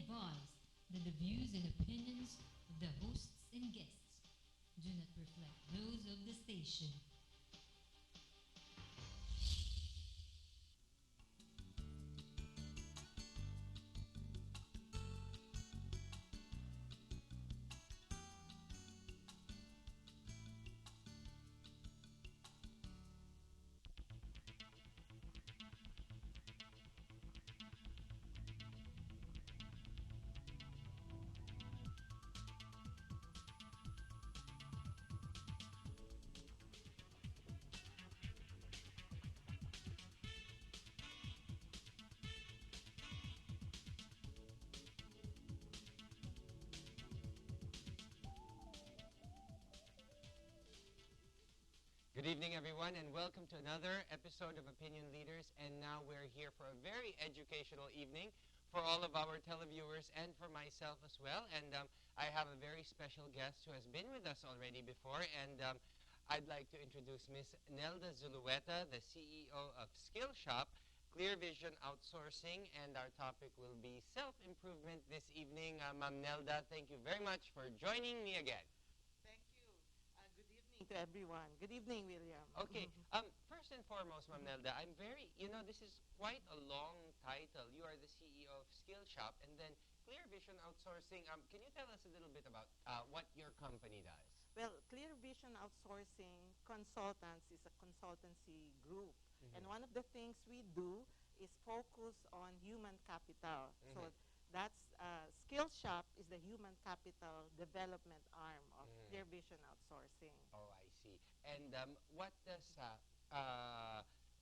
advised that the views and opinions of the hosts and guests do not reflect those of the station. Good evening, everyone, and welcome to another episode of Opinion Leaders. And now we're here for a very educational evening for all of our televiewers and for myself as well. And I have a very special guest who has been with us already before. And I'd like to introduce Miss Nelda Zulueta, the CEO of SKILLSHOP, Clear Vision Outsourcing. And our topic will be self-improvement this evening. Ma'am Nelda, thank you very much for joining me again. Thank you. Good evening to everyone. Good evening, William. Okay. First and foremost, Ma'am Nelda, I'm very, this is quite a long title. You are the CEO of SKILLSHOP and then Clear Vision Outsourcing. Can you tell us a little bit about what your company does? Well, Clear Vision Outsourcing Consultants is a consultancy group. And one of the things we do is focus on human capital. So that's SKILLSHOP is the human capital development arm of Clear Vision Outsourcing. Oh, I see. And what does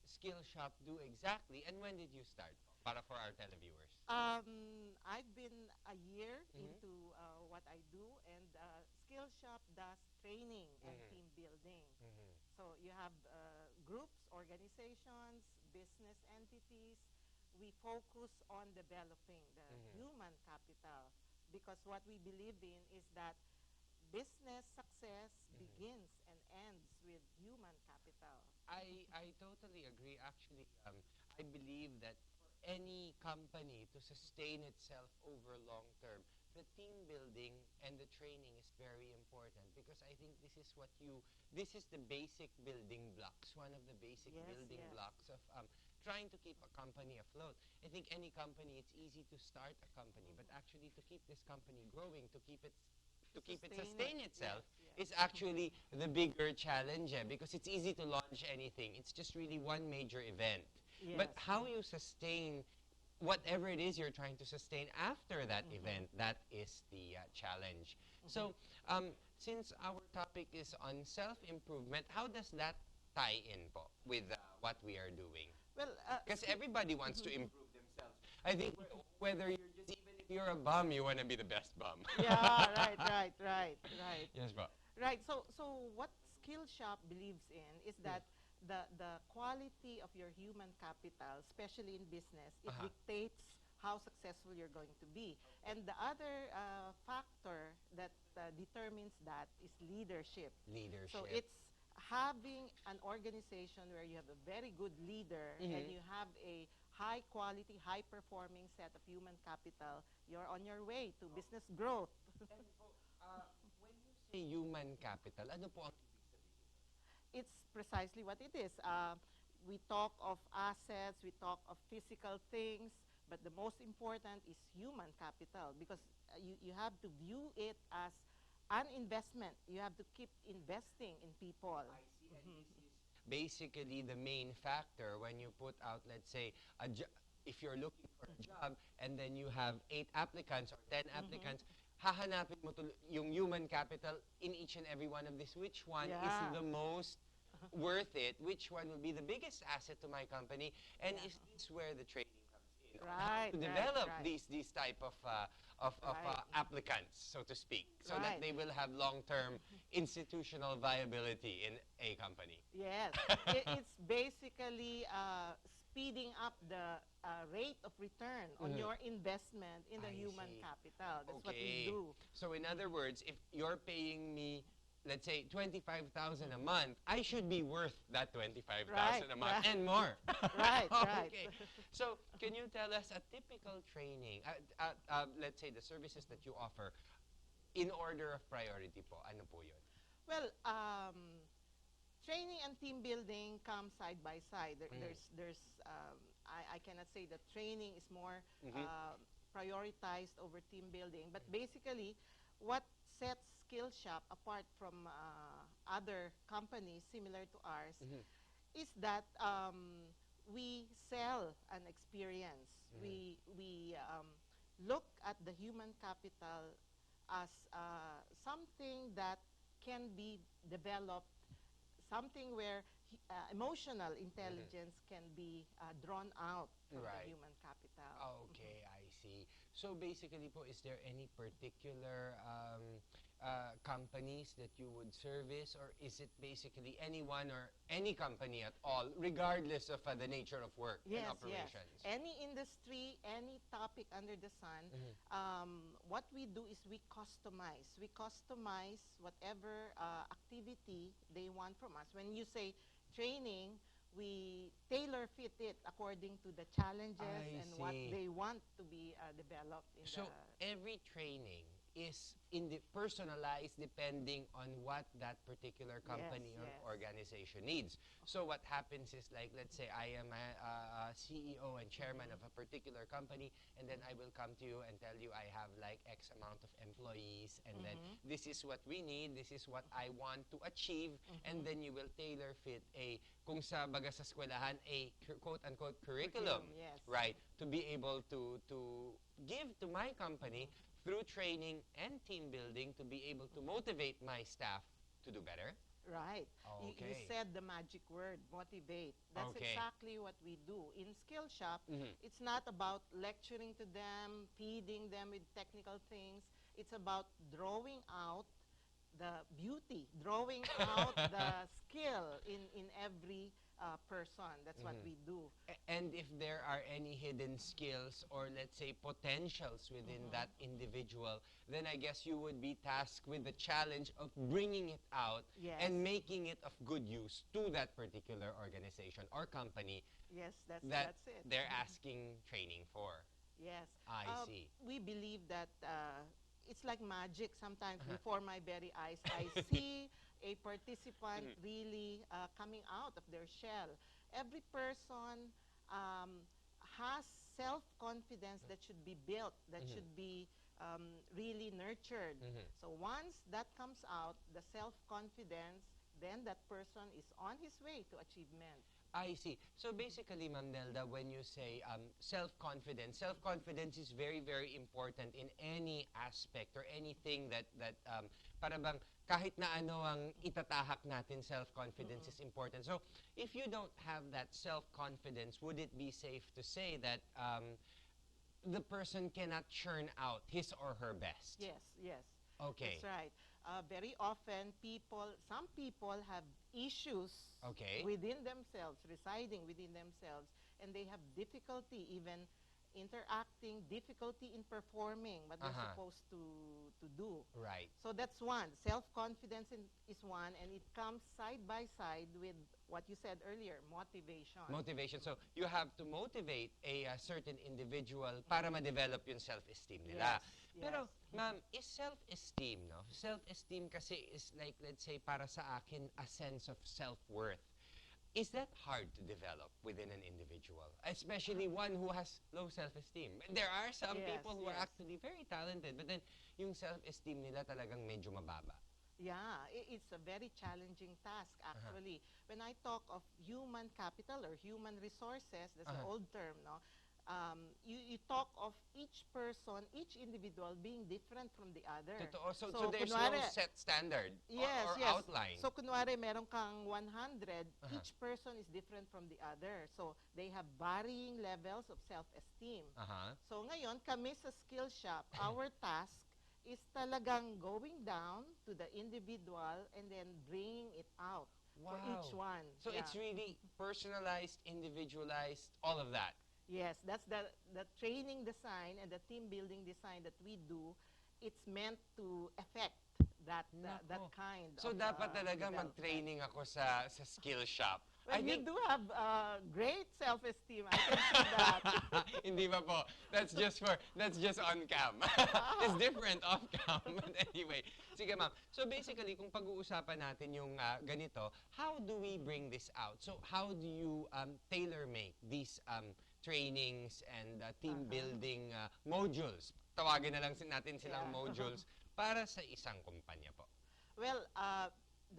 SKILLSHOP do exactly? And when did you start? Para for our televiewers. I've been a year into what I do, and SKILLSHOP does training and team building. So you have groups, organizations, business entities. We focus on developing the human capital because what we believe in is that business success begins and ends with human capital. I totally agree. Actually, I believe that for any company to sustain itself over long term, the team building and the training is very important because I think this is the basic building blocks, one of the basic building blocks of trying to keep a company afloat. I think any company, it's easy to start a company, but actually to keep this company growing, to keep it sustain itself is actually the bigger challenge because it's easy to launch anything. It's just really one major event. But how you sustain whatever it is you're trying to sustain after that event, that is the challenge. So since our topic is on self-improvement, how does that tie in po with what we are doing? Well, Because everybody wants to improve themselves. I think whether you're just, even if you're a bum, you want to be the best bum. right. Yes, ba? Right. So what SKILLSHOP believes in is that the quality of your human capital, especially in business, it dictates how successful you're going to be. And the other factor that determines that is leadership. Leadership. So it's having an organization where you have a very good leader and you have a high quality, high performing set of human capital, you're on your way to business growth. And po, when you say human capital, ano po ang ibig sabihin? It's precisely what it is. We talk of assets, we talk of physical things, but the most important is human capital because you have to view it as an investment. You have to keep investing in people. I see. And this is basically the main factor when you put out, let's say, if you're looking for a job and then you have 8 applicants or 10 applicants, hahanapin mo yung human capital in each and every one of these. Which one is the most worth it? Which one will be the biggest asset to my company? And is this where the training comes in? Right, To develop right. these type of applicants, so to speak, so that they will have long-term institutional viability in a company. Yes, it's basically speeding up the rate of return on your investment in the I human see. capital. That's what we do. So in other words, if you're paying me let's say 25,000 a month, I should be worth that 25,000 Right, a month right. and more. Right, right. Okay. So, can you tell us a typical training, let's say the services that you offer in order of priority po? Ano po yun? Well, training and team building come side by side. I cannot say that training is more prioritized over team building, but basically, what sets SkillShop apart from other companies similar to ours is that we sell an experience. We look at the human capital as something that can be developed, something where emotional intelligence can be drawn out from the Right. human capital. Okay, I see. So basically po, is there any particular companies that you would service, or is it basically anyone or any company at all, regardless of the nature of work and Yes, yes. operations? Any industry, any topic under the sun, what we do is we customize. We customize whatever activity they want from us. When you say training, we tailor fit it according to the challenges I and what see. they want to be developed in So every training is personalized depending on what that particular company or yes. organization needs. So what happens is, like, let's say I am a CEO and chairman of a particular company, and then I will come to you and tell you I have like X amount of employees, and then this is what we need, this is what I want to achieve, and then you will tailor fit a, kung sa baga sa eskwelahan, a quote-unquote curriculum, yes. right, to be able to give to my company through training and team building to be able to motivate my staff to do better. Right. You Okay. said the magic word, motivate. That's Okay. exactly what we do. In SkillShop, it's not about lecturing to them, feeding them with technical things. It's about drawing out the beauty, drawing out the skill in every person. That's what we do. And if there are any hidden skills or, let's say, potentials within that individual, then I guess you would be tasked with the challenge of bringing it out Yes. and making it of good use to that particular organization or company Yes, that that's it. they're asking training for. Yes. I see. We believe that it's like magic sometimes. Before my very eyes, I see a participant really coming out of their shell. Every person has self-confidence that should be built, that should be really nurtured. So once that comes out, the self-confidence, then that person is on his way to achievement. I see. So basically, Ma'am Nelda, when you say self-confidence, self-confidence is very, very important in any aspect or anything that para bang kahit na ano ang itatahak natin, self-confidence is important. So if you don't have that self-confidence, would it be safe to say that the person cannot churn out his or her best? Yes, yes. Okay. That's right. Very often, some people have issues Okay. within themselves, residing within themselves, and they have difficulty even interacting, difficulty in performing what they're supposed to do. Right. So that's one. Self-confidence is one, and it comes side by side with what you said earlier, motivation. Motivation. So you have to motivate a certain individual para ma-develop yung self-esteem nila. Yes, Pero, yes. ma'am, is self-esteem, no? Self-esteem kasi is like, let's say, para sa akin, a sense of self-worth. Is that hard to develop within an individual, especially one who has low self-esteem? There are some Yes, people who are yes. actually very talented, but then yung self-esteem nila talagang medyo mababa. Yeah, it's a very challenging task, actually. When I talk of human capital or human resources, that's an old term, no? You talk of each person, each individual being different from the other. Totoo. So there's no set standard Yes, or yes. outline. So kunwari meron kang 100, each person is different from the other. So they have varying levels of self-esteem. So ngayon, kami sa SkillShop, our task is talagang going down to the individual and then bringing it out for each one. So Yeah. it's really personalized, individualized, all of that. Yes, that's the training design and the team building design that we do. It's meant to affect that Nako. kind So of dapat talaga development. mag-training ako sa skill shop. Well, I you think do have great self-esteem. I can see that. hindi pa po. That's just on cam. It's different off cam. But anyway, sige ma'am. So basically, kung pag-uusapan natin yung ganito, how do we bring this out? So how do you tailor-make these trainings and team building modules? Tawagin na lang natin silang Yeah. modules para sa isang kumpanya po. Well,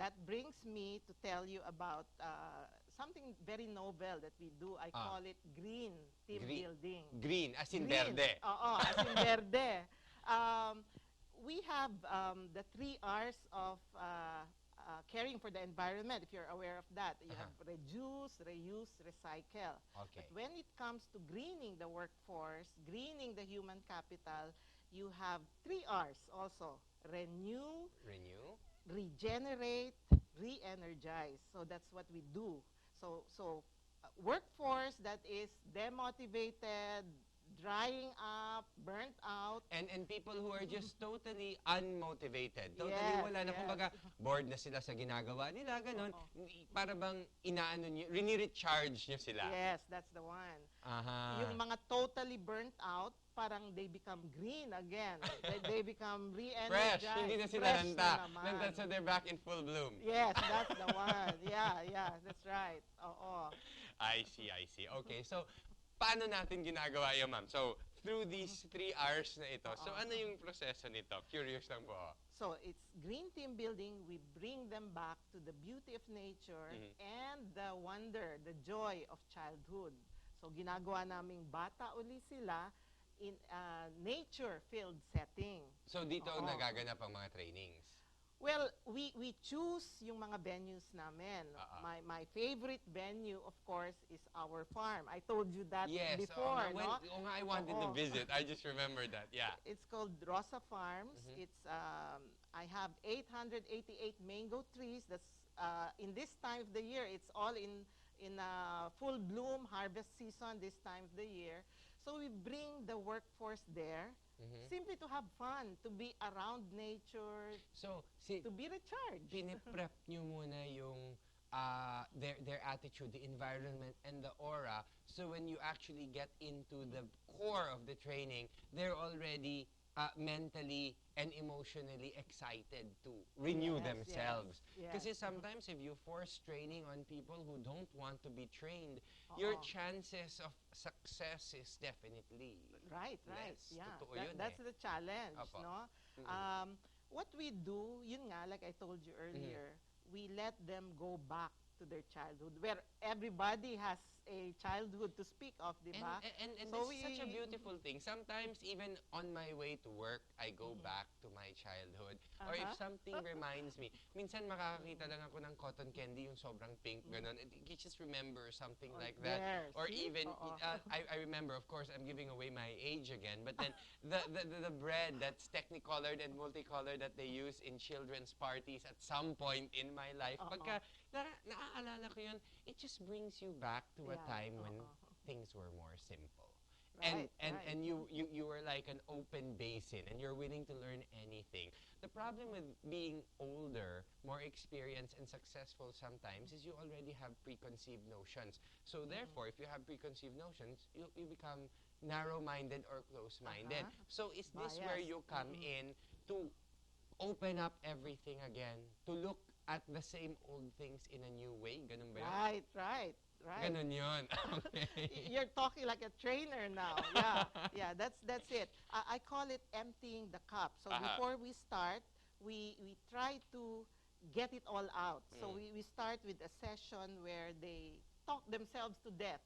that brings me to tell you about something very novel that we do. I call it green team building. Green, as in Green. verde. Oo, as in verde. We have the 3 R's of caring for the environment, if you're aware of that. You have reduce, reuse, recycle. Okay. But when it comes to greening the workforce, greening the human capital, you have 3 R's also. Renew, regenerate, re-energize. So that's what we do. So workforce that is demotivated, drying up, burnt out. And people who are just totally unmotivated. Totally Yes, wala na, yes. kumbaga, bored na sila sa ginagawa nila, ganun. Oo. Para bang inaano nyo, rini-recharge nyo sila. Yes, that's the one. Aha. Yung mga totally burnt out, parang they become green again. they become Fresh, re-energized. hindi na sila Fresh hanta. na naman. Nanta, so they're back in full bloom. Yes, that's the one. Yeah, that's right. Oo. I see. Okay, so paano natin ginagawa yun, ma'am? So, through these 3 hours na ito, so ano yung proseso nito? Curious lang po. So it's green team building. We bring them back to the beauty of nature and the wonder, the joy of childhood. So ginagawa naming bata uli sila in a nature-filled setting. So, dito Oo. nagaganap ang mga trainings. Well, we choose yung mga venues namin. My favorite venue, of course, is our farm. I told you that Yes, before, no? I wanted to Oo. visit. I just remembered that, yeah. It's called Rosa Farms. It's I have 888 mango trees. That's in this time of the year. It's all in full bloom harvest season this time of the year. So we bring the workforce there simply to have fun, to be around nature, So, to be recharged. piniprep nyo muna yung their attitude, the environment, and the aura. So when you actually get into the core of the training, they're already mentally and emotionally excited to renew Yes, themselves. yes. Kasi sometimes if you force training on people who don't want to be trained, your chances of success is definitely Right. less. Yeah, Totoo yun that's the challenge, Opo. no? What we do, yun nga, like I told you earlier, we let them go back to their childhood, where everybody has a childhood to speak of, di ba? And So it's such a beautiful thing. Sometimes even on my way to work, I go back to my childhood. Or if something reminds me, minsan makakakita lang ako ng cotton candy, yung sobrang pink, ganun. You just remember something like that. there, Or see? even, I remember, of course, I'm giving away my age again, but then the bread that's technicolored and multicolored that they use in children's parties at some point in my life, pagka naaalala ko yun, it just brings you back to a time when things were more simple. Right, And you were like an open basin and you're willing to learn anything. The problem with being older, more experienced and successful sometimes is you already have preconceived notions. So therefore, if you have preconceived notions, you become narrow-minded or close-minded. So is this where Bias. you come in to open up everything again, to look at the same old things in a new way? Ganun ba yun? Right. Ganun yun. Okay. You're talking like a trainer now. Yeah, that's it. I call it emptying the cup. So before we start, we try to get it all out. So we start with a session where they talk themselves to death.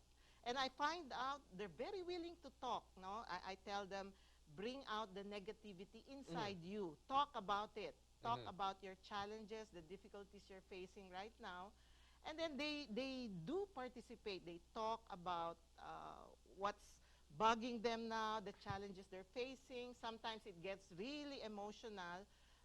And I find out they're very willing to talk. No, I tell them, bring out the negativity inside you. Talk about it. Talk about your challenges, the difficulties you're facing right now. And then they do participate. They talk about what's bugging them now, the challenges they're facing. Sometimes it gets really emotional.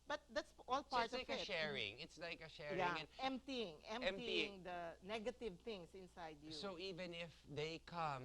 But that's all So part it's of like a it. sharing. It's like a sharing. Yeah, And emptying the negative things inside you. so even if they come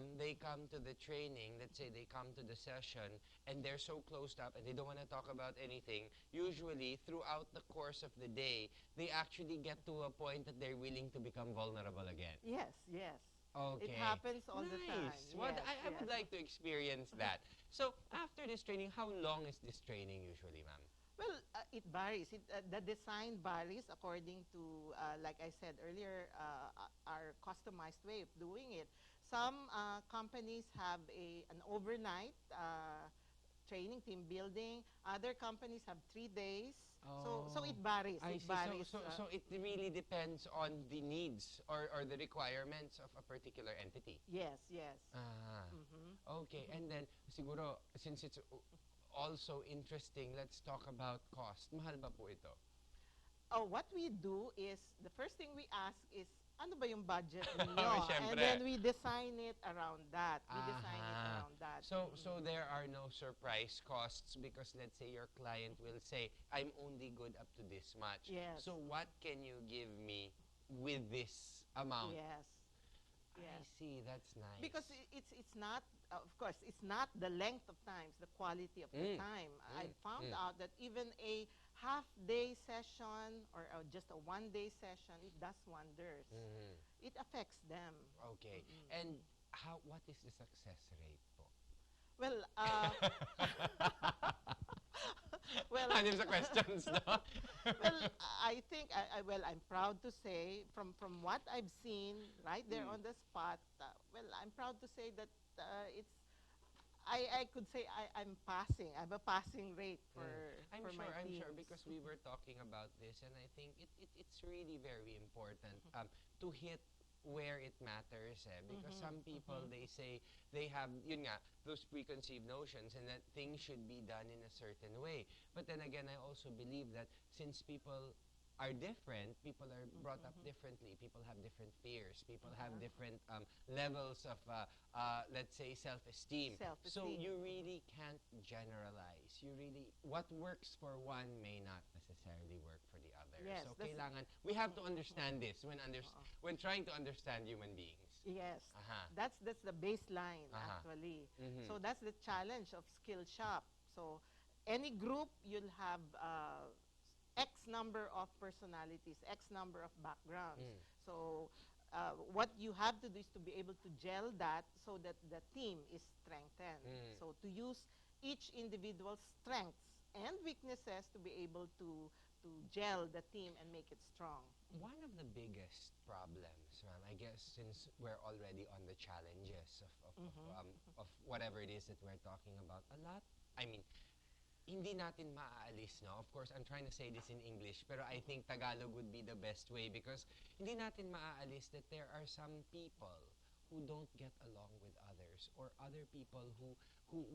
to the training, let's say they come to the session and they're so closed up and they don't want to talk about anything, usually throughout the course of the day, they actually get to a point that they're willing to become vulnerable again. Yes, yes. It Okay. happens all the time. Nice. Well, Yes, I would yes. like to experience that. So after this training, how long is this training usually, ma'am? Well, it varies. The design varies according to, like I said earlier, our customized way of doing it. Some companies have an overnight training, team building. Other companies have 3 days. So it varies. I It see. varies. So it really depends on the needs or the requirements of a particular entity. Yes, yes. Ah, Mm-hmm. okay. And then, siguro, since it's also interesting, let's talk about cost. Mahal ba po ito? Oh, what we do is, the first thing we ask is, ano ba yung budget ninyo? Oh, And syempre. then we design it around that. We design it Aha. around that. So there are no surprise costs because let's say your client will say, I'm only good up to this much. Yes. So what can you give me with this amount? Yes. I Yes. see, that's nice. Because it's not, of course, it's not the length of times, the quality of the time. I found out that even a half-day session or just a one-day session, it does wonders. It affects them. Okay. And what is the success rate po? Well, well, Hanip sa questions, no? well, I think, I'm proud to say, from what I've seen right there on the spot, well, I'm proud to say that I could say I'm passing. I have a passing rate for my I'm teams. sure because we were talking about this and I think it's really very important to hit where it matters because some people they say they have yun nga those preconceived notions and that things should be done in a certain way, but then again I also believe that since people are different, people are brought up differently, people have different fears, people have different levels of let's say self-esteem. So Self-esteem. you really can't generalize. You really, what works for one may not necessarily work for the other. Yes, So that's- kailangan, we have to understand this when trying to understand human beings. Yes, Aha. that's the baseline Aha. actually. So that's the challenge of SKILLSHOP. So any group, you'll have X number of personalities, X number of backgrounds. So what you have to do is to be able to gel that so that the team is strengthened. So to use each individual's strengths and weaknesses to be able to gel the team and make it strong. One of the biggest problems, ma'am, I guess, since we're already on the challenges of whatever it is that we're talking about, I mean, hindi natin maaalis, no? Of course, I'm trying to say this in English, pero I think Tagalog would be the best way because hindi natin maaalis that there are some people who don't get along with others or other people who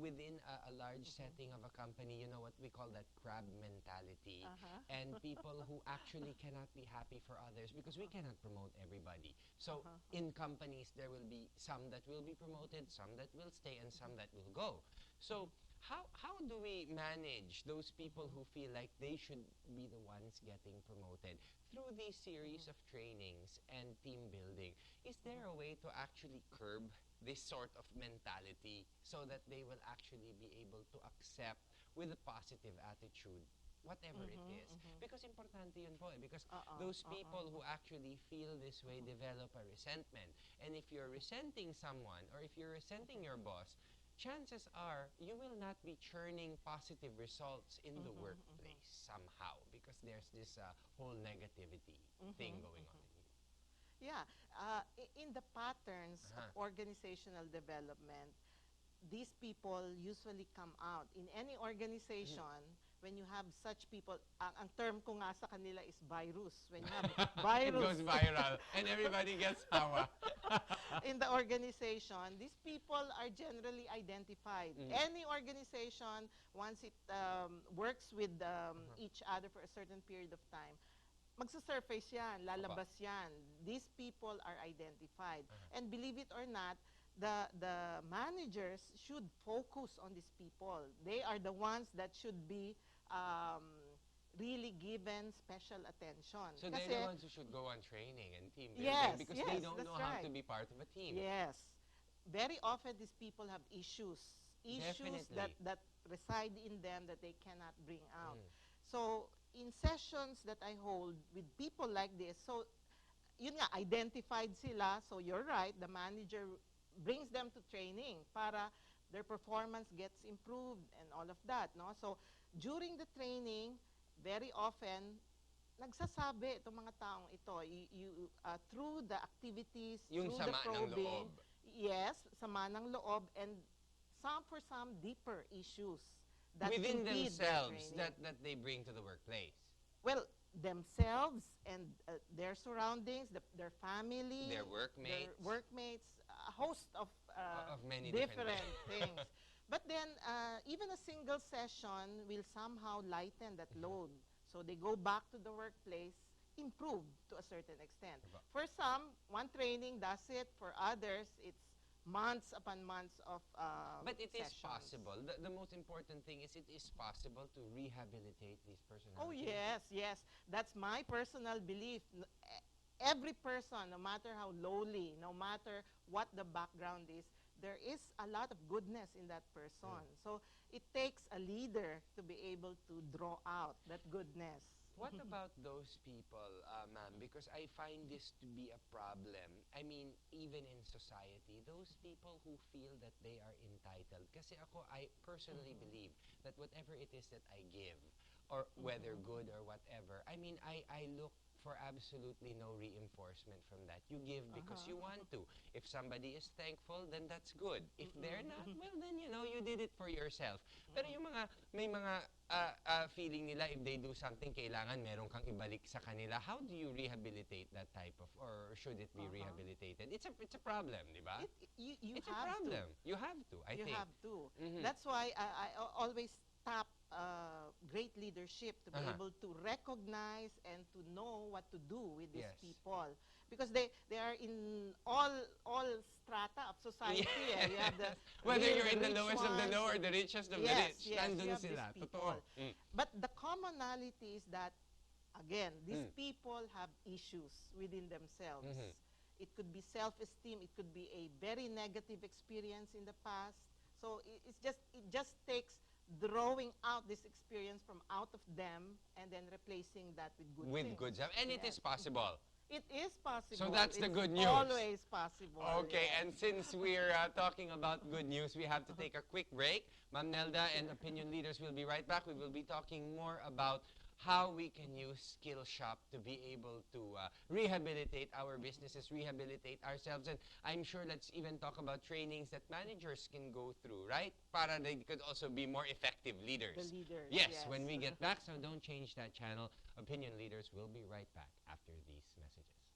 within a large setting of a company, you know what we call that crab mentality, and people who actually cannot be happy for others because we cannot promote everybody. So in companies, there will be some that will be promoted, some that will stay, and some that will go. So how do we manage those people who feel like they should be the ones getting promoted through these series of trainings and team building? Is there a way to actually curb this sort of mentality so that they will actually be able to accept with a positive attitude whatever it is? Because importante yun po because those people who actually feel this way develop a resentment. And if you're resenting someone or if you're resenting your boss, chances are you will not be churning positive results in the workplace somehow because there's this whole negativity thing going on in you. Yeah, in the patterns of organizational development, these people usually come out. In any organization, when you have such people, ang term ko nga sa kanila is virus. When you have It virus goes viral and everybody gets hawa. in the organization, these people are generally identified. Any organization, once it works with each other for a certain period of time, magsa-surface yan, lalabas yan. These people are identified. And believe it or not, the managers should focus on these people. They are the ones that should be really given special attention. So they're the ones who should go on training and team building Yes, because yes, they don't that's know how to right. be part of a team. Yes. Very often these people have issues Definitely. that reside in them that they cannot bring out. Mm. So in sessions that I hold with people like this, so yun nga, identified sila, so you're right, the manager brings them to training para their performance gets improved and all of that, no? So during the training, very often nagsasabi itong mga taong ito, through the activities, Yung through the sama ng probing, loob. yes, sama ng loob, and some deeper issues that Within impede their themselves training. that they bring to the workplace. Well, themselves and their surroundings, their family, Their workmates. a host of Of many different things. But then, even a single session will somehow lighten that load. So they go back to the workplace, improved to a certain extent. Diba? For some, one training does it. For others, it's months upon months of But it is sessions. possible. The most important thing is it is possible to rehabilitate these personalities. Oh, yes, yes. That's my personal belief. Every person, no matter how lowly, no matter what the background is, there is a lot of goodness in that person. So it takes a leader to be able to draw out that goodness. What about those people, ma'am? Because I find this to be a problem. I mean, even in society, those people who feel that they are entitled. Kasi ako, I personally believe that whatever it is that I give, or whether good or whatever, I mean, I look for absolutely no reinforcement from that. You give because you want to. If somebody is thankful, then that's good. If they're not, well, then, you know, you did it for yourself. Pero yung mga, may mga feeling nila if they do something, kailangan meron kang ibalik sa kanila. How do you rehabilitate that type of, or should it be rehabilitated? It's a problem, di ba? You It's a have problem. to. You have to, I You think. have to. Mhm. That's why I always tap great leadership to be able to recognize and to know what to do with these Yes. people. Because they are in all strata of society. Yes. You have the Whether real, you're in the rich lowest of the ones. low or the richest of the Yes, rich, yes, nandun you have sila. these Totoo. people. But the commonality is that, again, these people have issues within themselves. It could be self-esteem. It could be a very negative experience in the past. So it just takes drawing out this experience from out of them and then replacing that with good With things. good stuff. And it Yes. is possible. It is possible. So that's the It's good news. always possible. Okay, yes. and since we're talking about good news, we have to take a quick break. Ma'am Nelda and opinion leaders will be right back. We will be talking more about how we can use SKILLSHOP to be able to rehabilitate our businesses, rehabilitate ourselves. And I'm sure let's even talk about trainings that managers can go through, right? Para they could also be more effective leaders. The leaders, Yes, yes. when we get back, so don't change that channel. Opinion leaders will be right back after these messages.